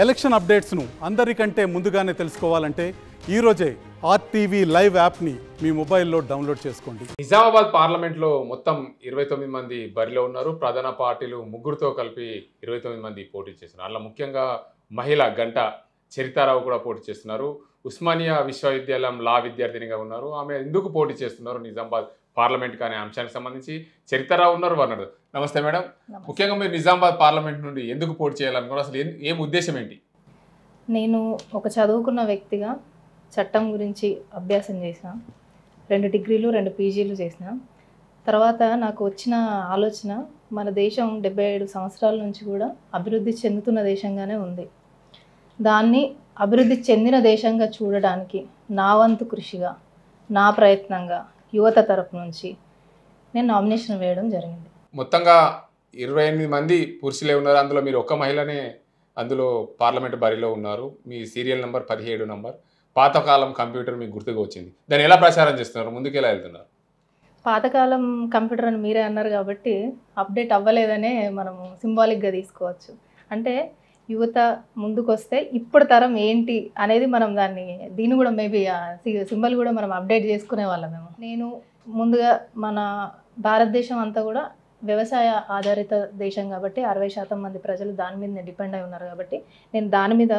Election అప్డేట్స్ను అందరికంటే ముందుగానే తెలుసుకోవాలంటే ఈరోజే ఆర్టీవీ లైవ్ యాప్ని మీ మొబైల్లో డౌన్లోడ్ చేసుకోండి. నిజామాబాద్ పార్లమెంట్లో మొత్తం 29 మంది బరిలో ఉన్నారు. ప్రధాన పార్టీలు ముగ్గురుతో కలిపి 29 మంది పోటీ చేస్తున్నారు. అలా ముఖ్యంగా మహిళ గంట చరితారావు కూడా పోటీ చేస్తున్నారు. ఉస్మానియా విశ్వవిద్యాలయం లా విద్యార్థినిగా ఉన్నారు. ఆమె ఎందుకు పోటీ చేస్తున్నారు నిజామాబాద్ పార్లమెంట్ అనే అంశానికి సంబంధించి చరితారావు ఉన్నారు అన్నారు. నమస్తే మేడం. ముఖ్యంగా మీరు నిజామాబాద్ పార్లమెంట్ నుండి ఎందుకు పోటీ చేయాలనుకున్నారు? అసలు ఏం ఉద్దేశం ఏంటి? నేను ఒక చదువుకున్న వ్యక్తిగా చట్టం గురించి అభ్యాసం చేసిన, 2 డిగ్రీలు 2 పీజీలు చేసిన తర్వాత నాకు వచ్చిన ఆలోచన, మన దేశం 77 సంవత్సరాల నుంచి కూడా అభివృద్ధి చెందుతున్న దేశంగానే ఉంది. దాన్ని అభివృద్ధి చెందిన దేశంగా చూడడానికి నా వంతు కృషిగా, నా ప్రయత్నంగా యువత తరపు నుంచి నేను నామినేషన్ వేయడం జరిగింది. మొత్తంగా 28 మంది పురుషులే ఉన్నారు. అందులో మీరు ఒక మహిళనే అందులో పార్లమెంట్ బరిలో ఉన్నారు. మీ సీరియల్ నెంబర్ 17 నంబర్. పాతకాలం కంప్యూటర్ మీకు గుర్తుగా వచ్చింది. దాన్ని ఎలా ప్రచారం చేస్తున్నారు? ముందుకు ఎలా వెళ్తున్నారు? పాతకాలం కంప్యూటర్ అని మీరే అన్నారు కాబట్టి అప్డేట్ అవ్వలేదనే మనము సింబాలిక్గా తీసుకోవచ్చు. అంటే యువత ముందుకొస్తే ఇప్పుడు తరం ఏంటి అనేది మనం దీన్ని కూడా మేబీ సింబల్ కూడా మనం అప్డేట్ చేసుకునే వాళ్ళమేమో. నేను ముందుగా మన భారతదేశం అంతా కూడా వ్యవసాయ ఆధారిత దేశం కాబట్టి 60% మంది ప్రజలు దాని మీద డిపెండ్ అయి ఉన్నారు కాబట్టి నేను దాని మీద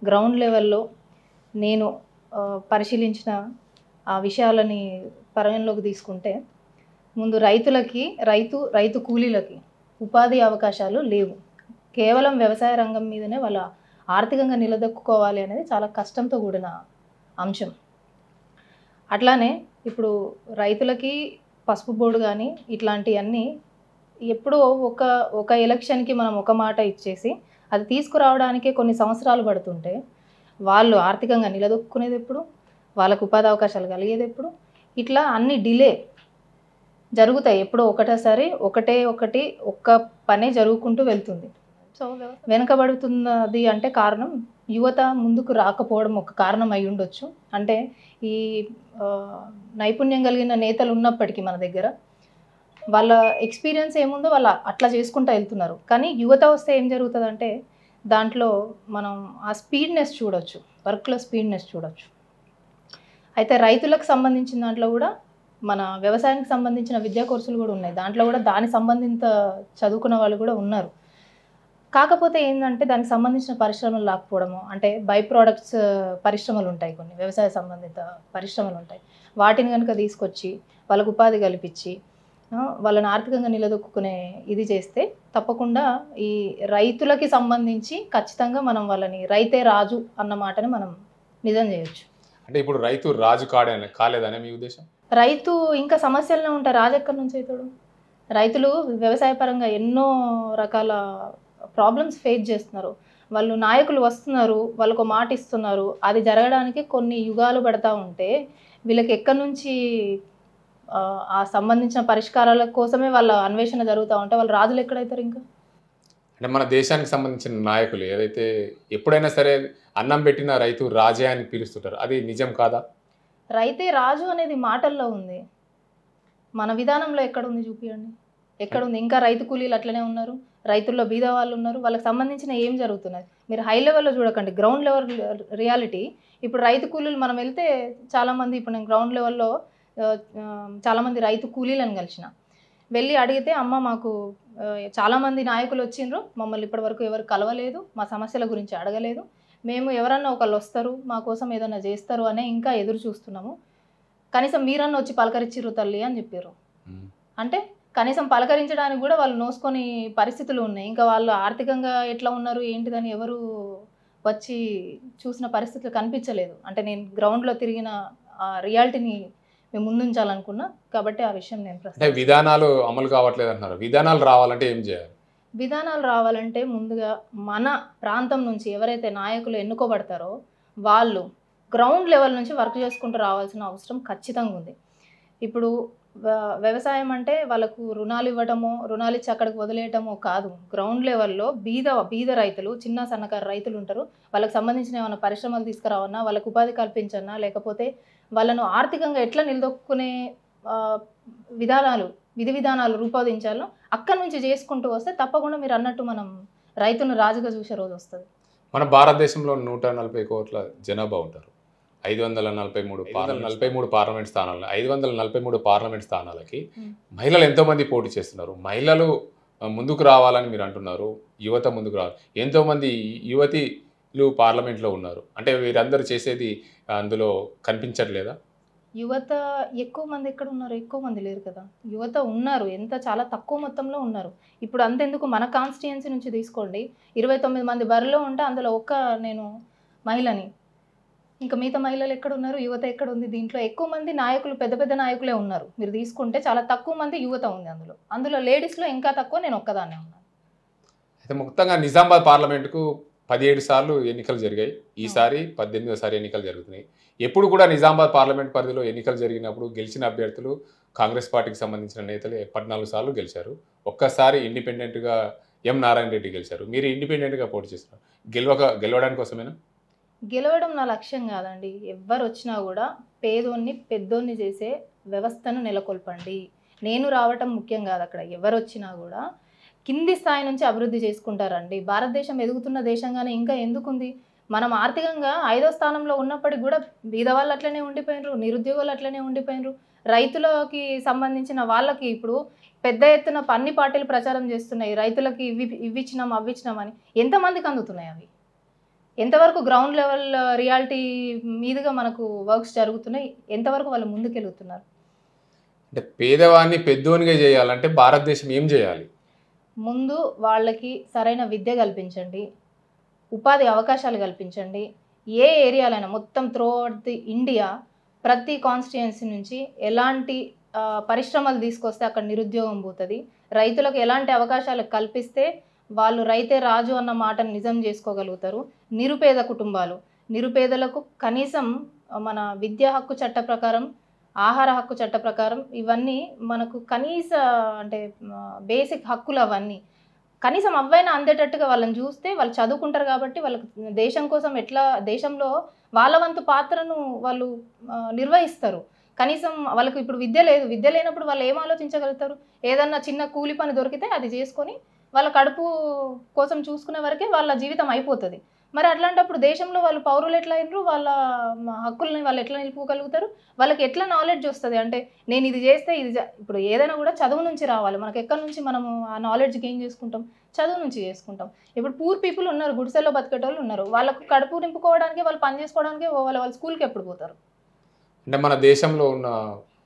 గ్రౌండ్ లెవెల్లో నేను పరిశీలించిన ఆ విషయాలని పరిగణలోకి తీసుకుంటే, ముందు రైతు కూలీలకి ఉపాధి అవకాశాలు లేవు. కేవలం వ్యవసాయ రంగం మీదనే వాళ్ళ ఆర్థికంగా నిలదొక్కుకోవాలి అనేది చాలా కష్టంతో కూడిన అంశం. అట్లానే ఇప్పుడు రైతులకి పసుపు బోర్డు కానీ ఇట్లాంటివన్నీ ఎప్పుడో ఒక ఎలక్షన్కి మనం ఒక మాట ఇచ్చేసి అది తీసుకురావడానికే కొన్ని సంవత్సరాలు పడుతుంటే వాళ్ళు ఆర్థికంగా నిలదొక్కునేది ఎప్పుడు, వాళ్ళకు ఉపాధి అవకాశాలు కలిగేది ఎప్పుడు, ఇట్లా అన్ని డిలే జరుగుతాయి. ఎప్పుడో ఒకటేసారి ఒక్క పనే జరుగుకుంటూ వెళ్తుంది. సో వెనుకబడుతున్నది అంటే కారణం యువత ముందుకు రాకపోవడం ఒక కారణం అయి ఉండొచ్చు. అంటే ఈ నైపుణ్యం కలిగిన నేతలు ఉన్నప్పటికీ మన దగ్గర వాళ్ళ ఎక్స్పీరియన్స్ ఏముందో వాళ్ళు అట్లా చేసుకుంటూ వెళ్తున్నారు. కానీ యువత వస్తే ఏం జరుగుతుందంటే దాంట్లో మనం ఆ స్పీడ్నెస్ చూడొచ్చు, వర్క్లో స్పీడ్నెస్ చూడొచ్చు. అయితే రైతులకు సంబంధించిన దాంట్లో కూడా మన వ్యవసాయానికి సంబంధించిన విద్యా కోర్సులు కూడా ఉన్నాయి. దాంట్లో కూడా దానికి సంబంధిత చదువుకున్న వాళ్ళు కూడా ఉన్నారు. కాకపోతే ఏంటంటే దానికి సంబంధించిన పరిశ్రమలు లేకపోవడము, అంటే బై ప్రోడక్ట్స్ పరిశ్రమలు ఉంటాయి, కొన్ని వ్యవసాయ సంబంధిత పరిశ్రమలు ఉంటాయి. వాటిని కనుక తీసుకొచ్చి వాళ్ళకు ఉపాధి కల్పించి వాళ్ళని ఆర్థికంగా నిలదొక్కునే ఇది చేస్తే తప్పకుండా ఈ రైతులకి సంబంధించి ఖచ్చితంగా మనం వాళ్ళని రైతే రాజు అన్న మాటని మనం నిజం చేయొచ్చు. అంటే ఇప్పుడు రైతు రాజు కాలేదనే మీ ఉద్దేశం? రైతు ఇంకా సమస్యలనే ఉంటాయి. రాజు ఎక్కడి నుంచి అవుతాడు? రైతులు వ్యవసాయ పరంగా ఎన్నో రకాల ప్రాబ్లమ్స్ ఫేస్ చేస్తున్నారు. వాళ్ళు నాయకులు వస్తున్నారు, వాళ్ళకు మాట ఇస్తున్నారు, అది జరగడానికి కొన్ని యుగాలు పడతా ఉంటే వీళ్ళకి ఎక్కడి నుంచి ఆ సంబంధించిన పరిష్కారాల కోసమే వాళ్ళ అన్వేషణ జరుగుతూ ఉంటే వాళ్ళు రాజులు ఎక్కడైతారు? ఇంకా అంటే మన దేశానికి సంబంధించిన నాయకులు ఏదైతే ఎప్పుడైనా సరే అన్నం పెట్టిన రైతు రాజే అని పిలుస్తుంటారు, అది నిజం కాదా? రైతే రాజు అనేది మాటల్లో ఉంది, మన విధానంలో ఎక్కడుంది చూపించండి. ఎక్కడుంది? ఇంకా రైతు కూలీలు అట్లనే ఉన్నారు, రైతుల్లో బీద వాళ్ళు ఉన్నారు. వాళ్ళకి సంబంధించిన ఏం జరుగుతున్నది మీరు హై లెవెల్లో చూడకండి, గ్రౌండ్ లెవెల్ రియాలిటీ. ఇప్పుడు రైతు కూలీలు మనం వెళ్తే చాలామంది, ఇప్పుడు నేను గ్రౌండ్ లెవెల్లో చాలామంది రైతు కూలీలను కలిసిన, వెళ్ళి అడిగితే అమ్మ మాకు చాలామంది నాయకులు వచ్చిండ్రు, మమ్మల్ని ఇప్పటివరకు ఎవరు కలవలేదు, మా సమస్యల గురించి అడగలేదు, మేము ఎవరన్నా ఒకళ్ళు వస్తారు మా కోసం ఏదైనా చేస్తారు అనే ఇంకా ఎదురు చూస్తున్నాము, కనీసం మీరన్నా వచ్చి పలకరించిర్రు తల్లి అని చెప్పారు. అంటే కనీసం పలకరించడానికి కూడా వాళ్ళు నోసుకొని పరిస్థితులు ఉన్నాయి. ఇంకా వాళ్ళు ఆర్థికంగా ఎట్లా ఉన్నారు ఏంటిదని ఎవరు వచ్చి చూసిన పరిస్థితులు కనిపించలేదు. అంటే నేను గ్రౌండ్లో తిరిగిన ఆ రియాలిటీని మేము ముందుంచాలనుకున్నా కాబట్టి ఆ విషయం నేను విధానాలు అమలు కావట్లేదు అంటున్నారు. విధానాలు రావాలంటే ఏం చేయాలి? విధానాలు రావాలంటే ముందుగా మన ప్రాంతం నుంచి ఎవరైతే నాయకులు ఎన్నుకోబడతారో వాళ్ళు గ్రౌండ్ లెవెల్ నుంచి వర్క్ చేసుకుంటూ రావాల్సిన అవసరం ఖచ్చితంగా ఉంది. ఇప్పుడు వ్యవసాయం అంటే వాళ్ళకు రుణాలు ఇవ్వటమో, రుణాలు ఇచ్చి అక్కడికి వదిలేయటమో కాదు. గ్రౌండ్ లెవెల్లో బీద రైతులు, చిన్న సన్నకారు రైతులు ఉంటారు. వాళ్ళకి సంబంధించిన ఏమైనా పరిశ్రమలు తీసుకురావన్నా, వాళ్ళకు ఉపాధి కల్పించన్నా, లేకపోతే వాళ్ళను ఆర్థికంగా ఎట్లా నిలదొక్కునే విధి విధానాలు రూపొందించాలో అక్కడి నుంచి చేసుకుంటూ వస్తే తప్పకుండా మీరు అన్నట్టు మనం రైతును రాజుగా చూసే రోజు వస్తుంది. మన భారతదేశంలో 140 కోట్ల జనాభా ఉంటారు. 543 పార్లమెంట్ స్థానాలు, 543 పార్లమెంట్ స్థానాలకి మహిళలు ఎంతోమంది పోటీ చేస్తున్నారు. మహిళలు ముందుకు రావాలని మీరు అంటున్నారు, యువత ముందుకు రావాలి. ఎంతోమంది యువతిలు పార్లమెంట్లో ఉన్నారు. అంటే వీరందరూ చేసేది అందులో కనిపించట్లేదా? యువత ఎక్కువ మంది ఎక్కడ ఉన్నారు? ఎక్కువ మంది లేరు కదా. యువత ఉన్నారు, ఎంత చాలా తక్కువ మొత్తంలో ఉన్నారు. ఇప్పుడు అంతెందుకు, మన కాన్స్టిట్యుయెన్సీ నుంచి తీసుకోండి, 29 మంది బరిలో ఉంటే అందులో నేను మహిళని. ఇంకా మిగతా మహిళలు ఎక్కడ ఉన్నారు? యువత ఎక్కడ ఉంది? దీంట్లో ఎక్కువ మంది నాయకులు, పెద్ద పెద్ద నాయకులే ఉన్నారు. మీరు తీసుకుంటే చాలా తక్కువ మంది యువత ఉంది అందులో లేడీస్లో ఇంకా తక్కువ, నేను ఒక్కదాన్నే ఉన్నాను. అయితే మొత్తంగా నిజామాబాద్ పార్లమెంటుకు 17 సార్లు ఎన్నికలు జరిగాయి. ఈసారి 18వ ఎన్నికలు జరుగుతున్నాయి. ఎప్పుడు కూడా నిజామాబాద్ పార్లమెంట్ పరిధిలో ఎన్నికలు జరిగినప్పుడు గెలిచిన అభ్యర్థులు కాంగ్రెస్ పార్టీకి సంబంధించిన నేతలే 14 సార్లు గెలిచారు. ఒక్కసారి ఇండిపెండెంట్గా ఎం నారాయణ రెడ్డి గెలిచారు. మీరు ఇండిపెండెంట్గా పోటీ చేస్తున్నారు. గెలవడానికి కోసమేనా? గెలవడం నా లక్ష్యం కాదండి. ఎవ్వరు వచ్చినా కూడా పేదోన్ని పెద్దోన్ని చేసే వ్యవస్థను నెలకొల్పండి. నేను రావటం ముఖ్యం కాదు. అక్కడ ఎవరు వచ్చినా కూడా కింది స్థాయి నుంచి అభివృద్ధి చేసుకుంటారండి. భారతదేశం ఎదుగుతున్న దేశంగానే ఇంకా ఎందుకుంది? మనం ఆర్థికంగా 5వ స్థానంలో ఉన్నప్పటికి కూడా బీదవాళ్ళు అట్లనే ఉండిపోయినరు, నిరుద్యోగులు అట్లనే ఉండిపోయినరు. రైతులకి సంబంధించిన వాళ్ళకి ఇప్పుడు పెద్ద ఎత్తున అన్ని పార్టీలు ప్రచారం చేస్తున్నాయి, రైతులకి ఇవి ఇచ్చినాం అవి ఇచ్చినామని. ఎంతమందికి అందుతున్నాయి అవి? ఎంతవరకు గ్రౌండ్ లెవెల్ రియాలిటీ మీదుగా మనకు వర్క్స్ జరుగుతున్నాయి? ఎంతవరకు వాళ్ళు ముందుకెళ్తున్నారు? అంటే పేదవాడిని పెద్దోనిగా చేయాలంటే భారతదేశం ఏం చేయాలి? ముందు వాళ్ళకి సరైన విద్య కల్పించండి, ఉపాధి అవకాశాలు కల్పించండి. ఏ ఏరియాలైనా మొత్తం త్రూఅవుట్ ది ఇండియా ప్రతి కాన్స్టిట్యుయెన్సీ నుంచి ఎలాంటి పరిశ్రమలు తీసుకొస్తే అక్కడ నిరుద్యోగం పోతుంది. రైతులకు ఎలాంటి అవకాశాలు కల్పిస్తే వాళ్ళు రైతే రాజు అన్న మాటను నిజం చేసుకోగలుగుతారు. నిరుపేద కుటుంబాలు, నిరుపేదలకు కనీసం మన విద్యా హక్కు చట్ట ప్రకారం, ఆహార హక్కు చట్ట ప్రకారం ఇవన్నీ మనకు కనీస అంటే బేసిక్ హక్కులు అవన్నీ కనీసం అవైనా అందేటట్టుగా వాళ్ళని చూస్తే వాళ్ళు చదువుకుంటారు. కాబట్టి వాళ్ళకు దేశం కోసం ఎట్లా దేశంలో వాళ్ళ వంతు పాత్రను వాళ్ళు నిర్వహిస్తారు. కనీసం వాళ్ళకు ఇప్పుడు విద్య లేనప్పుడు వాళ్ళు ఏం ఆలోచించగలుగుతారు? ఏదన్నా చిన్న కూలి పని దొరికితే అది చేసుకొని వాళ్ళ కడుపు కోసం చూసుకునే వరకే వాళ్ళ జీవితం అయిపోతుంది. మరి అట్లాంటప్పుడు దేశంలో వాళ్ళు పౌరులు ఎట్లా అయినరు? వాళ్ళ హక్కుల్ని వాళ్ళు ఎట్లా నిలుపుకోగలుగుతారు? వాళ్ళకి ఎట్లా నాలెడ్జ్ వస్తుంది? అంటే నేను ఇది చేస్తే ఇప్పుడు ఏదైనా కూడా చదువు నుంచి రావాలి. మనకి ఎక్కడి నుంచి మనము ఆ నాలెడ్జ్ గెయిన్ చేసుకుంటాం? చదువు నుంచి చేసుకుంటాం. ఇప్పుడు పూర్ పీపుల్ ఉన్నారు, గుడిసెల్లో బతికేటోళ్ళు ఉన్నారు. వాళ్ళకు కడుపు నింపుకోవడానికి, వాళ్ళు పని చేసుకోవడానికి వాళ్ళ స్కూల్కి ఎప్పుడు పోతారు? అంటే మన దేశంలో ఉన్న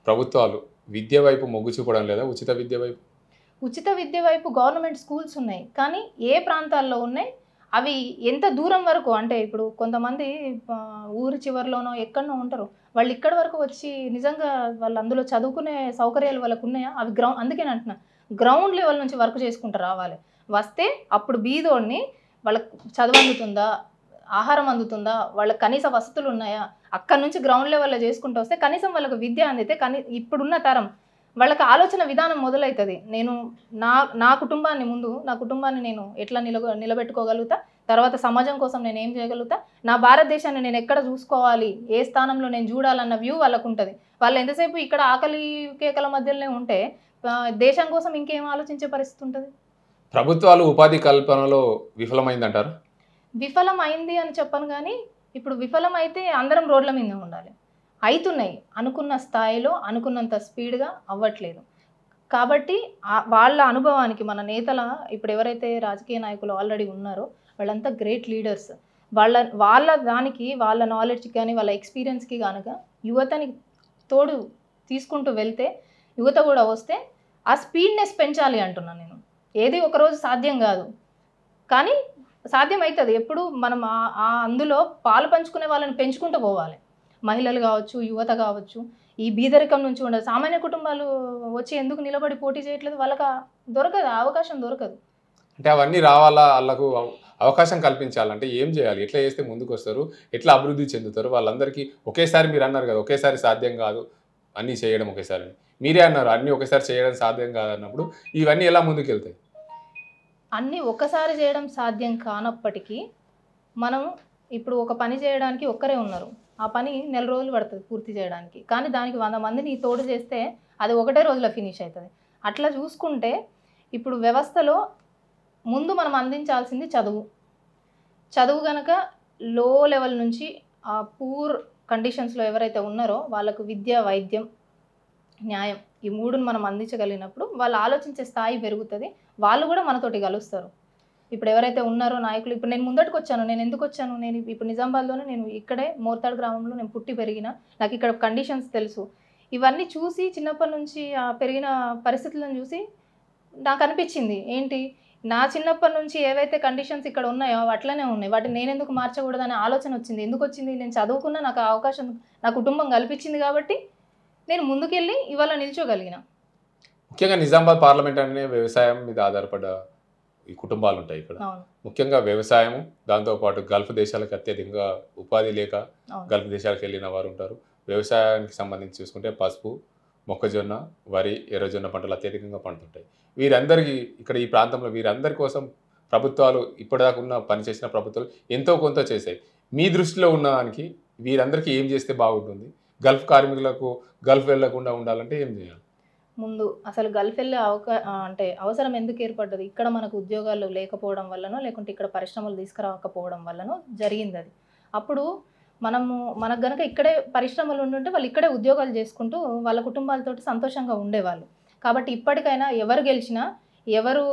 ప్రభుత్వాలు విద్య వైపు మొగ్గు చూపడం లేదా? ఉచిత విద్య వైపు గవర్నమెంట్ స్కూల్స్ ఉన్నాయి, కానీ ఏ ప్రాంతాల్లో ఉన్నాయి? అవి ఎంత దూరం వరకు? అంటే ఇప్పుడు కొంతమంది ఊరి చివరిలోనో ఎక్కడనో ఉంటారు, వాళ్ళు ఇక్కడి వరకు వచ్చి నిజంగా వాళ్ళు అందులో చదువుకునే సౌకర్యాలు వాళ్ళకు ఉన్నాయా? అవి అందుకే అంటున్నా, గ్రౌండ్ లెవెల్ నుంచి వర్క్ చేసుకుంటూ రావాలి. వస్తే అప్పుడు బీదోడిని వాళ్ళకు చదువు అందుతుందా, ఆహారం అందుతుందా, వాళ్ళకి కనీస వసతులు ఉన్నాయా? అక్కడి నుంచి గ్రౌండ్ లెవెల్లో చేసుకుంటూ వస్తే కనీసం వాళ్ళకు విద్య అందితే ఇప్పుడున్న తరం వాళ్ళకి ఆలోచన విధానం మొదలవుతుంది. నేను నా కుటుంబాన్ని నేను ఎట్లా నిలబెట్టుకోగలుగుతా, తర్వాత సమాజం కోసం నేను ఏం చేయగలుగుతా, నా భారతదేశాన్ని నేను ఎక్కడ చూసుకోవాలి, ఏ స్థానంలో నేను చూడాలన్న వ్యూ వాళ్ళకు ఉంటుంది. వాళ్ళు ఎంతసేపు ఇక్కడ ఆకలి కేకల మధ్యలోనే ఉంటే దేశం కోసం ఇంకేం ఆలోచించే పరిస్థితి ఉంటుంది? ప్రభుత్వాలు ఉపాధి కల్పనలో విఫలమైందంటారు? విఫలమైంది అని చెప్పను, కానీ ఇప్పుడు విఫలమైతే అందరం రోడ్ల మీద ఉండాలి. అవుతున్నాయి, అనుకున్న స్థాయిలో అనుకున్నంత స్పీడ్గా అవ్వట్లేదు. కాబట్టి వాళ్ళ అనుభవానికి మన నేతల ఇప్పుడు ఎవరైతే రాజకీయ నాయకులు ఆల్రెడీ ఉన్నారో వాళ్ళంతా గ్రేట్ లీడర్స్. వాళ్ళ దానికి వాళ్ళ నాలెడ్జ్కి కానీ వాళ్ళ ఎక్స్పీరియన్స్కి కనుక యువతని తోడు తీసుకుంటూ వెళ్తే, యువత కూడా వస్తే ఆ స్పీడ్నెస్ పెంచాలి అంటున్నాను నేను. ఏది ఒకరోజు సాధ్యం కాదు, కానీ సాధ్యం అవుతుంది. ఎప్పుడు మనం అందులో పాలు పంచుకునే వాళ్ళని పెంచుకుంటూ పోవాలి. మహిళలు కావచ్చు, యువత కావచ్చు, ఈ బీదరికం నుంచి ఉండదు. సామాన్య కుటుంబాలు వచ్చి ఎందుకు నిలబడి పోటీ చేయట్లేదు? వాళ్ళకి అవకాశం దొరకదు. అంటే అవన్నీ రావాలా, వాళ్ళకు అవకాశం కల్పించాలంటే ఏం చేయాలి? ఎట్లా చేస్తే ముందుకు వస్తారు? ఎట్లా అభివృద్ధి చెందుతారు? వాళ్ళందరికీ ఒకేసారి మీరు అన్నారు కదా, ఒకేసారి సాధ్యం కాదు అన్నీ చేయడం ఒకేసారి. మీరే అన్నారు అన్నీ ఒకేసారి చేయడం సాధ్యం కాదన్నప్పుడు ఇవన్నీ ఎలా ముందుకెళ్తాయి? అన్నీ ఒకసారి చేయడం సాధ్యం కానప్పటికీ మనం ఇప్పుడు ఒక పని చేయడానికి ఒక్కరే ఉన్నారు, ఆ పని నెల రోజులు పడుతుంది పూర్తి చేయడానికి. కానీ దానికి 100 మందిని తోడు చేస్తే అది ఒకటే రోజులో ఫినిష్ అవుతుంది. అట్లా చూసుకుంటే ఇప్పుడు వ్యవస్థలో ముందు మనం అందించాల్సింది చదువు. చదువు కనుక లో లెవెల్ నుంచి ఆ పూర్ కండిషన్స్లో ఎవరైతే ఉన్నారో వాళ్ళకు విద్య, వైద్యం, న్యాయం ఈ మూడును మనం అందించగలిగినప్పుడు వాళ్ళు ఆలోచించే స్థాయి పెరుగుతుంది. వాళ్ళు కూడా మనతోటి కలుస్తారు. ఇప్పుడు ఎవరైతే ఉన్నారో నాయకులు, ఇప్పుడు నేను ముందటికి వచ్చాను. నేను ఎందుకు వచ్చాను? నేను ఇప్పుడు నిజామాబాద్లోనే, నేను ఇక్కడే మోర్తాడ్ గ్రామంలో నేను పుట్టి పెరిగిన, నాకు ఇక్కడ కండిషన్స్ తెలుసు. ఇవన్నీ చూసి చిన్నప్పటి నుంచి ఆ పెరిగిన పరిస్థితులను చూసి నాకు అనిపించింది, ఏంటి నా చిన్నప్పటి నుంచి ఏవైతే కండిషన్స్ ఇక్కడ ఉన్నాయో అట్లనే ఉన్నాయి, వాటిని నేను ఎందుకు మార్చకూడదనే ఆలోచన వచ్చింది. ఎందుకు వచ్చింది? నేను చదువుకున్నా, నాకు ఆ అవకాశం నా కుటుంబం కల్పించింది కాబట్టి నేను ముందుకెళ్ళి ఇవాళ నిల్చోగలిగిన. ముఖ్యంగా నిజామాబాద్ పార్లమెంట్ అనే వ్యవసాయం మీద ఆధారపడ్డ ఈ కుటుంబాలు ఉంటాయి ఇక్కడ. ముఖ్యంగా వ్యవసాయము, దాంతోపాటు గల్ఫ్ దేశాలకు అత్యధికంగా ఉపాధి లేక గల్ఫ్ దేశాలకు వెళ్ళిన వారు ఉంటారు. వ్యవసాయానికి సంబంధించి చూసుకుంటే పసుపు, మొక్కజొన్న, వరి, ఎర్రజొన్న పంటలు అత్యధికంగా పండుతుంటాయి. వీరందరికీ ఇక్కడ ఈ ప్రాంతంలో వీరందరి కోసం ప్రభుత్వాలు ఇప్పటిదాకా ఉన్న పనిచేసిన ప్రభుత్వాలు ఎంతో కొంత చేశాయి. మీ దృష్టిలో ఉన్న దానికి వీరందరికీ ఏం చేస్తే బాగుంటుంది? గల్ఫ్ కార్మికులకు గల్ఫ్ వెళ్లకుండా ఉండాలంటే ఏం చేయాలి? ముందు అసలు గల్ఫ్ వెళ్ళే అంటే అవసరం ఎందుకు ఏర్పడ్డది? ఇక్కడ మనకు ఉద్యోగాలు లేకపోవడం వల్లనో, లేకుంటే ఇక్కడ పరిశ్రమలు తీసుకురాకపోవడం వల్లనో జరిగింది అది. అప్పుడు మనకు గనక ఇక్కడే పరిశ్రమలు ఉంటుంటే వాళ్ళు ఇక్కడే ఉద్యోగాలు చేసుకుంటూ వాళ్ళ కుటుంబాలతోటి సంతోషంగా ఉండేవాళ్ళు. కాబట్టి ఇప్పటికైనా ఎవరు గెలిచినా, ఎవరు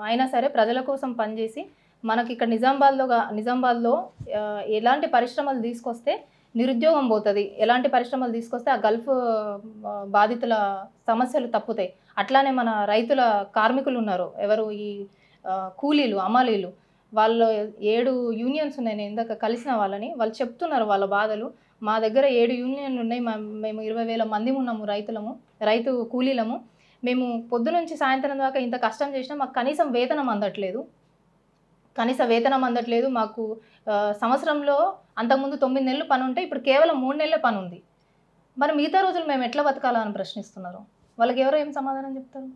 అయినా సరే ప్రజల కోసం పనిచేసి మనకి ఇక్కడ నిజామాబాద్లో ఎలాంటి పరిశ్రమలు తీసుకొస్తే నిరుద్యోగం పోతుంది, ఎలాంటి పరిశ్రమలు తీసుకొస్తే ఆ గల్ఫ్ బాధితుల సమస్యలు తప్పుతాయి. అట్లానే మన రైతుల కార్మికులు ఉన్నారు, ఎవరు ఈ కూలీలు, అమాలీలు, వాళ్ళు 7 యూనియన్స్ ఉన్నాయి. నేను ఇందాక కలిసిన వాళ్ళని, వాళ్ళు చెప్తున్నారు వాళ్ళ బాధలు. మా దగ్గర 7 యూనియన్లు ఉన్నాయి, మేము 20,000 మంది ఉన్నాము, రైతు కూలీలము. మేము పొద్దునుంచి సాయంత్రం దాకా ఇంత కష్టం చేసినా మాకు కనీసం వేతనం అందట్లేదు. మాకు సంవత్సరంలో అంతకుముందు 9 నెలలు పని ఉంటే ఇప్పుడు కేవలం 3 నెలలే పని ఉంది. మరి మిగతా రోజులు మేము ఎట్లా బతకాలా అని ప్రశ్నిస్తున్నారు. వాళ్ళకి ఎవరో ఏం సమాధానం చెప్తారు?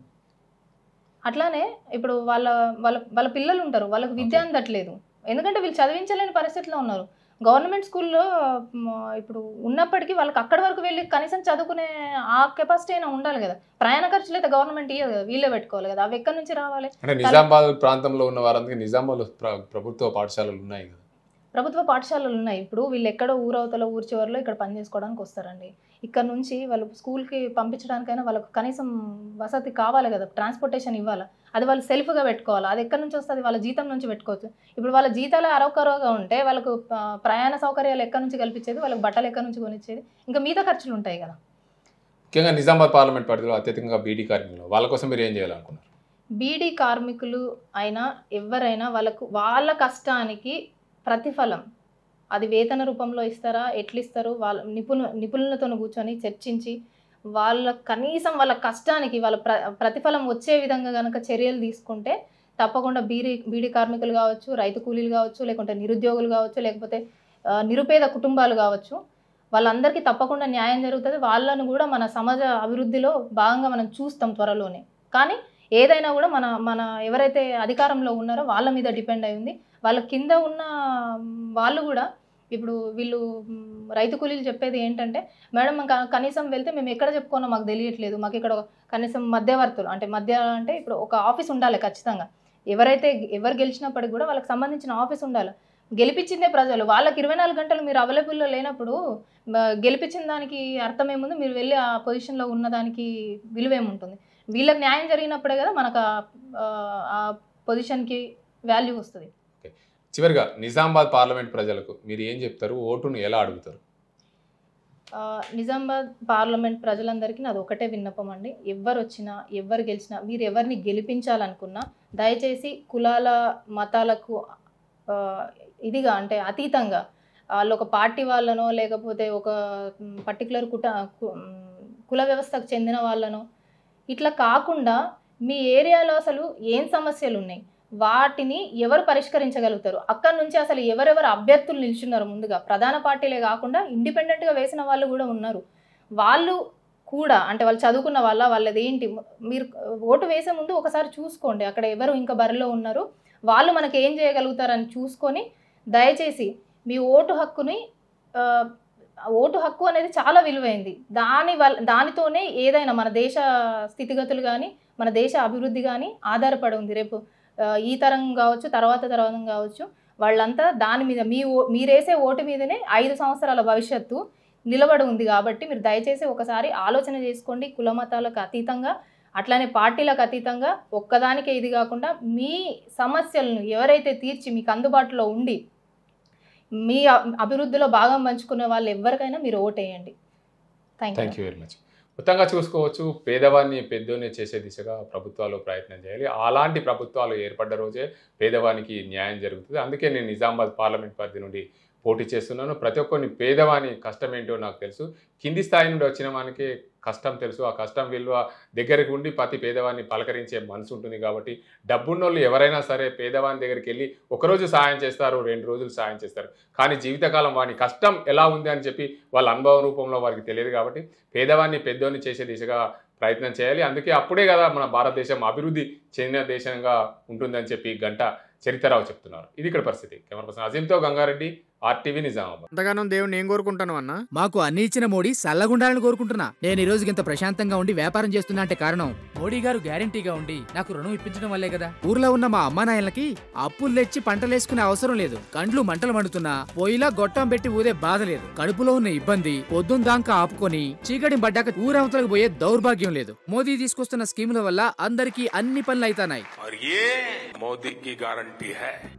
అట్లానే ఇప్పుడు వాళ్ళ పిల్లలు ఉంటారు, వాళ్ళకి విద్య అందట్లేదు. ఎందుకంటే వీళ్ళు చదివించలేని పరిస్థితిలో ఉన్నారు. గవర్నమెంట్ స్కూల్లో ఇప్పుడు ఉన్నప్పటికీ వాళ్ళకి అక్కడి వరకు వెళ్ళి కనీసం చదువుకునే ఆ కెపాసిటీ అయినా ఉండాలి కదా. ప్రయాణ ఖర్చులు అయితే గవర్నమెంట్ ఇయ్యదు కదా, వీళ్ళే పెట్టుకోవాలి కదా. అవి ఎక్కడి నుంచి రావాలి? అంటే నిజామాబాద్ ప్రాంతంలో ఉన్న వారందరికీ నిజామాబాద్ ప్రభుత్వ పాఠశాలలు ఉన్నాయి కదా. ప్రభుత్వ పాఠశాలలు ఉన్నాయి. ఇప్పుడు వీళ్ళు ఎక్కడో ఊరవతల ఊరి చివరిలో ఇక్కడ పని చేసుకోవడానికి వస్తారండి. ఇక్కడ నుంచి వాళ్ళు స్కూల్కి పంపించడానికైనా వాళ్ళకు కనీసం వసతి కావాలి కదా, ట్రాన్స్పోర్టేషన్ ఇవ్వాలి. అది వాళ్ళు సెల్ఫ్గా పెట్టుకోవాలి. అది ఎక్కడి నుంచి వస్తుంది? వాళ్ళ జీతం నుంచి పెట్టుకోవచ్చు. ఇప్పుడు వాళ్ళ జీతాలు అరవకరవగా ఉంటే వాళ్ళకు ప్రయాణ సౌకర్యాలు ఎక్కడి నుంచి కల్పించేది, వాళ్ళకి బట్టలు ఎక్కడి నుంచి కొనిచ్చేది, ఇంకా మిగతా ఖర్చులు ఉంటాయి కదా. ముఖ్యంగా నిజామాబాద్ పార్లమెంట్ పరిధిలో అత్యధికంగా బీడీ కార్మికులు, వాళ్ళ కోసం మీరు ఏం చేయాలనుకున్నారు? బీడీ కార్మికులు అయినా ఎవరైనా వాళ్ళ కష్టానికి ప్రతిఫలం అది వేతన రూపంలో ఇస్తారా, ఎట్లు ఇస్తారు, వాళ్ళ నిపుణులతో కూర్చొని చర్చించి కనీసం వాళ్ళ కష్టానికి వాళ్ళ ప్రతిఫలం వచ్చే విధంగా కనుక చర్యలు తీసుకుంటే తప్పకుండా బీడీ కార్మికులు కావచ్చు, రైతు కూలీలు కావచ్చు, లేకుంటే నిరుద్యోగులు కావచ్చు, లేకపోతే నిరుపేద కుటుంబాలు కావచ్చు, వాళ్ళందరికీ తప్పకుండా న్యాయం జరుగుతుంది. వాళ్ళను కూడా మన సమాజ అభివృద్ధిలో భాగంగా మనం చూస్తాం త్వరలోనే. కానీ ఏదైనా కూడా మన ఎవరైతే అధికారంలో ఉన్నారో వాళ్ళ మీద డిపెండ్ అయి ఉంది. వాళ్ళ కింద ఉన్న వాళ్ళు కూడా ఇప్పుడు వీళ్ళు రైతు కూలీలు చెప్పేది ఏంటంటే, మేడం కనీసం వెళ్తే మేము ఎక్కడ చెప్పుకోనో మాకు తెలియట్లేదు, మాకు ఇక్కడ కనీసం మధ్యవర్తులు అంటే ఇప్పుడు ఒక ఆఫీస్ ఉండాలి ఖచ్చితంగా. ఎవరు గెలిచినప్పటికి కూడా వాళ్ళకి సంబంధించిన ఆఫీస్ ఉండాలి. గెలిపించిందే ప్రజలు, వాళ్ళకి 24 గంటలు మీరు అవైలబుల్లో లేనప్పుడు గెలిపించిన దానికి అర్థం ఏముంది? మీరు వెళ్ళి ఆ పొజిషన్లో ఉన్నదానికి విలువేముంటుంది? వీళ్ళకి న్యాయం జరిగినప్పుడే కదా మనకు ఆ పొజిషన్కి వాల్యూ వస్తుంది. చివరిగా నిజామాబాద్ పార్లమెంట్ ప్రజలకు మీరు ఏం చెప్తారు? ఓటును ఎలా అడుగుతారు? నిజామాబాద్ పార్లమెంట్ ప్రజలందరికీ నాది ఒకటే విన్నపం అండి. ఎవరు వచ్చినా ఎవరు గెలిచినా మీరు ఎవరిని గెలిపించాలనుకున్నా దయచేసి కులాల మతాలకు ఇదిగా అంటే అతీతంగా వాళ్ళు ఒక పార్టీ వాళ్ళనో లేకపోతే ఒక పర్టికులర్ కుల వ్యవస్థకు చెందిన వాళ్ళనో ఇట్లా కాకుండా మీ ఏరియాలో అసలు ఏం సమస్యలు ఉన్నాయి, వాటిని ఎవరు పరిష్కరించగలుగుతారు, అక్కడి నుంచి అసలు ఎవరెవరు అభ్యర్థులు నిల్చున్నారు, ముందుగా ప్రధాన పార్టీలే కాకుండా ఇండిపెండెంట్గా వేసిన వాళ్ళు కూడా ఉన్నారు. వాళ్ళు కూడా అంటే వాళ్ళు చదువుకున్న వాళ్ళది ఏంటి, మీరు ఓటు వేసే ముందు ఒకసారి చూసుకోండి అక్కడ ఎవరు ఇంకా బరిలో ఉన్నారు, వాళ్ళు మనకి ఏం చేయగలుగుతారని చూసుకొని దయచేసి మీ ఓటు హక్కు అనేది చాలా విలువైంది. దానితోనే ఏదైనా మన దేశ స్థితిగతులు కానీ మన దేశ అభివృద్ధి కానీ ఆధారపడి ఉంది. రేపు ఈ తరం కావచ్చు, తర్వాత తరం కావచ్చు, వాళ్ళంతా దాని మీద మీరేసే ఓటు మీదనే 5 సంవత్సరాల భవిష్యత్తు నిలబడి ఉంది. కాబట్టి మీరు దయచేసి ఒకసారి ఆలోచన చేసుకోండి. కుల మతాలకు అతీతంగా, అట్లానే పార్టీలకు అతీతంగా ఒక్కదానికే ఇది కాకుండా మీ సమస్యలను ఎవరైతే తీర్చి మీకు అందుబాటులో ఉండి మీ అభివృద్ధిలో భాగం పంచుకునే వాళ్ళు ఎవరికైనా మీరు ఓటేయండి. Thank you very much. మొత్తంగా చూసుకోవచ్చు, పేదవాన్ని పెద్దోనే చేసే దిశగా ప్రభుత్వాలు ప్రయత్నం చేయాలి. అలాంటి ప్రభుత్వాలు ఏర్పడ్డ రోజే పేదవానికి న్యాయం జరుగుతుంది. అందుకే నేను నిజామాబాద్ పార్లమెంట్ పరిధి నుండి పోటీ చేస్తున్నాను. ప్రతి ఒక్కరిని పేదవాని కష్టం ఏంటో నాకు తెలుసు. కింది స్థాయి నుండి వచ్చిన వానికి కష్టం తెలుసు. ఆ కష్టం విలువ దగ్గరికి ఉండి ప్రతి పేదవాన్ని పలకరించే మనసు ఉంటుంది. కాబట్టి డబ్బున్నోళ్ళు ఎవరైనా సరే పేదవాని దగ్గరికి వెళ్ళి ఒకరోజు సాయం చేస్తారు, 2 రోజులు సాయం చేస్తారు. కానీ జీవితకాలం వాని కష్టం ఎలా ఉంది అని చెప్పి వాళ్ళ అనుభవం రూపంలో వారికి తెలియదు. కాబట్టి పేదవాన్ని పెద్దోని చేసే దిశగా ప్రయత్నం చేయాలి. అందుకే అప్పుడే కదా మన భారతదేశం అభివృద్ధి చెందిన దేశంగా ఉంటుందని చెప్పి గంట చరితారావు చెప్తున్నారు. ఇది ఇక్కడ పరిస్థితి. కెమెరా పర్సన్ అజీంతో గంగారెడ్డి, RTV నిజామాబాద్. అంతగానం దేవుని ఏం కోరుకుంటాను అన్న? మాకు అన్ని ఇచ్చిన మోడీ సల్లగుండాలని కోరుకుంటున్నా. నేను ఈ రోజుకి ఇంత ప్రశాంతంగా ఉండి వ్యాపారం చేస్తున్నా అంటే కారణం మోడీ గారు గ్యారంటీగా ఉండి నాకు రుణం ఇప్పించడం వల్లే కదా. ఊర్లో ఉన్న మా అమ్మానాయలకి అప్పులు తెచ్చి పంటలేసుకునే అవసరం లేదు. కండ్లు మంటలు మండుతున్నా పొయ్యిలా గొట్టం పెట్టి ఊదే బాధ లేదు. కడుపులో ఉన్న ఇబ్బంది పొద్దుందాకా ఆపుకొని చీకటి పడ్డాక ఊరవతలకు పోయే దౌర్భాగ్యం లేదు. మోదీ తీసుకొస్తున్న స్కీముల వల్ల అందరికీ అన్ని పనులు అయితానాయి.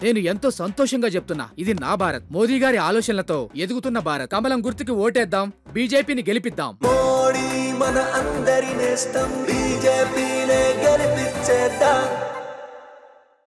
నేను ఎంతో సంతోషంగా చెప్తున్నా, ఇది నా భారత్. మోదీ గారి ఆలోచనలతో ఎదుగుతున్న భారత్. కమలం గుర్తుకి ఓటేద్దాం, బీజేపీని గెలిపిద్దాం. మోడీ మన అందరి నేస్తం, బీజేపీనే గెలిపించేద్దాం.